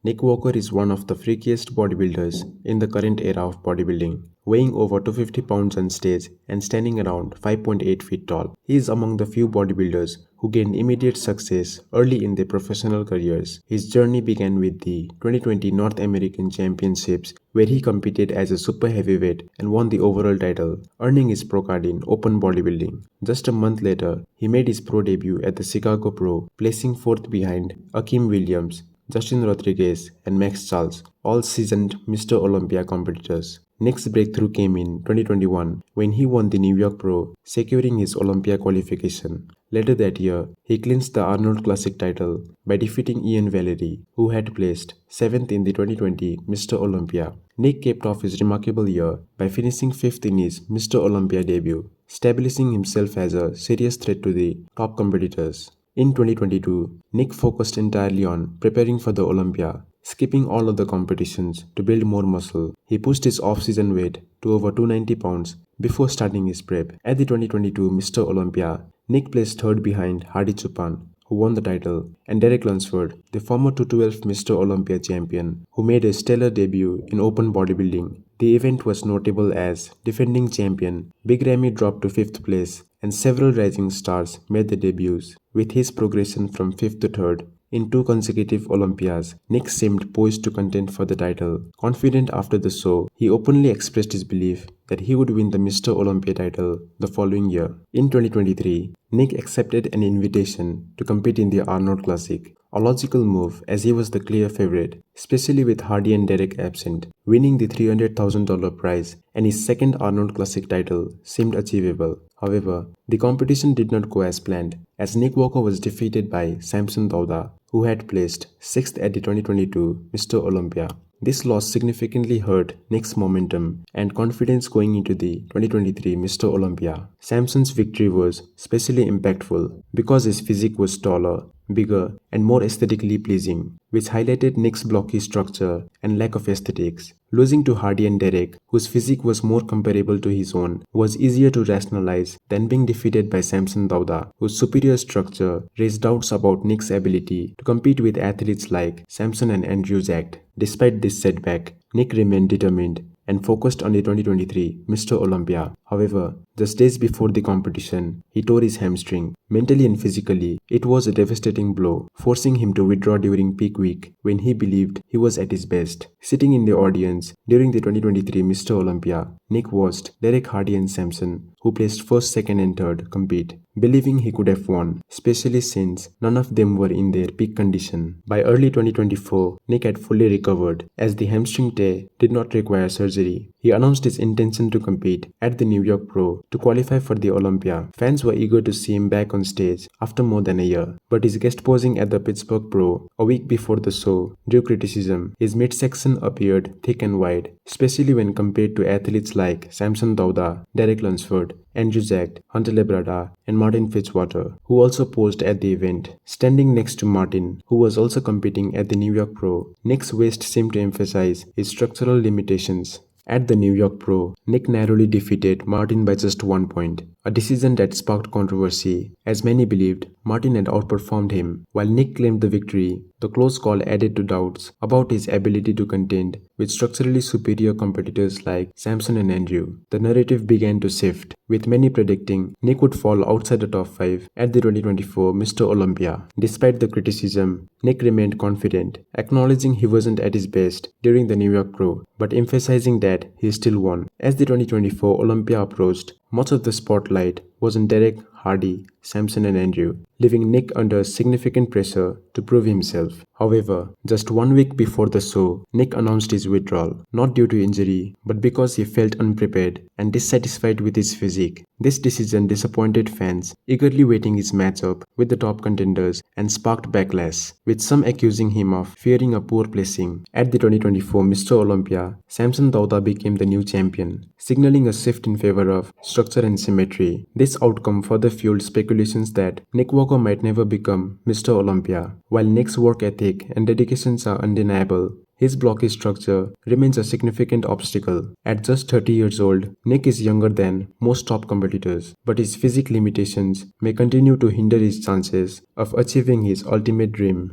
Nick Walker is one of the freakiest bodybuilders in the current era of bodybuilding, weighing over 250 pounds on stage and standing around 5.8 feet tall. He is among the few bodybuilders who gained immediate success early in their professional careers. His journey began with the 2020 North American Championships, where he competed as a super heavyweight and won the overall title, earning his pro card in open bodybuilding. Just a month later, he made his pro debut at the Chicago Pro, placing fourth behind Akeem Williams, Justin Rodriguez, and Max Charles, all seasoned Mr. Olympia competitors. Nick's breakthrough came in 2021 when he won the New York Pro, securing his Olympia qualification. Later that year, he clinched the Arnold Classic title by defeating Ian Valery, who had placed 7th in the 2020 Mr. Olympia. Nick capped off his remarkable year by finishing 5th in his Mr. Olympia debut, establishing himself as a serious threat to the top competitors. In 2022, Nick focused entirely on preparing for the Olympia, skipping all of the competitions to build more muscle. He pushed his off-season weight to over 290 pounds before starting his prep. At the 2022 Mr. Olympia, Nick placed third behind Hardy Choopan, who won the title, and Derek Lunsford, the former 212 Mr. Olympia champion, who made a stellar debut in open bodybuilding. The event was notable as defending champion Big Ramy dropped to 5th place, and several rising stars made their debuts. With his progression from 5th to 3rd in 2 consecutive Olympias, Nick seemed poised to contend for the title. Confident after the show, he openly expressed his belief that he would win the Mr. Olympia title the following year. In 2023, Nick accepted an invitation to compete in the Arnold Classic, a logical move as he was the clear favorite, especially with Hardy and Derek absent. Winning the $300,000 prize and his second Arnold Classic title seemed achievable. However, the competition did not go as planned, as Nick Walker was defeated by Samson Dauda, who had placed 6th at the 2022 Mr. Olympia. This loss significantly hurt Nick's momentum and confidence going into the 2023 Mr. Olympia. Samson's victory was especially impactful because his physique was taller, bigger, and more aesthetically pleasing, which highlighted Nick's blocky structure and lack of aesthetics. Losing to Hardy and Derek, whose physique was more comparable to his own, was easier to rationalize than being defeated by Samson Dauda, whose superior structure raised doubts about Nick's ability to compete with athletes like Samson and Andrew Jacked. Despite this setback, Nick remained determined and focused on the 2023 Mr. Olympia. However, just days before the competition, he tore his hamstring. Mentally and physically, it was a devastating blow, forcing him to withdraw during peak week when he believed he was at his best. Sitting in the audience during the 2023 Mr. Olympia, Nick watched Derek, Hardy and Samson, who placed 1st, 2nd and 3rd, compete, believing he could have won, especially since none of them were in their peak condition. By early 2024, Nick had fully recovered, as the hamstring tear did not require surgery. He announced his intention to compete at the New York Pro to qualify for the Olympia. Fans were eager to see him back on stage after more than a year, but his guest posing at the Pittsburgh Pro a week before the show drew criticism. His midsection appeared thick and wide, especially when compared to athletes like Samson Dauda, Derek Lunsford, Andrew Jacked, Hunter Labrada, and Martin Fitzwater, who also posed at the event. Standing next to Martin, who was also competing at the New York Pro, Nick's waist seemed to emphasize his structural limitations. At the New York Pro, Nick narrowly defeated Martin by just 1 point, a decision that sparked controversy, as many believed Martin had outperformed him. While Nick claimed the victory, the close call added to doubts about his ability to contend with structurally superior competitors like Samson and Andrew. The narrative began to shift, with many predicting Nick would fall outside the top 5 at the 2024 Mr. Olympia. Despite the criticism, Nick remained confident, acknowledging he wasn't at his best during the New York Pro, but emphasizing that he still won. As the 2024 Olympia approached, much of the spotlight was on Derek, Hardy, Samson and Andrew, leaving Nick under significant pressure to prove himself. However, just 1 week before the show, Nick announced his withdrawal, not due to injury, but because he felt unprepared and dissatisfied with his physique. This decision disappointed fans, eagerly waiting his matchup with the top contenders, and sparked backlash, with some accusing him of fearing a poor placing. At the 2024 Mr. Olympia, Samson Dauda became the new champion, signaling a shift in favor of structure and symmetry. This outcome further fueled speculations that Nick Walker might never become Mr. Olympia. While Nick's work ethic and dedications are undeniable, his blocky structure remains a significant obstacle. At just 30 years old, Nick is younger than most top competitors, but his physique limitations may continue to hinder his chances of achieving his ultimate dream.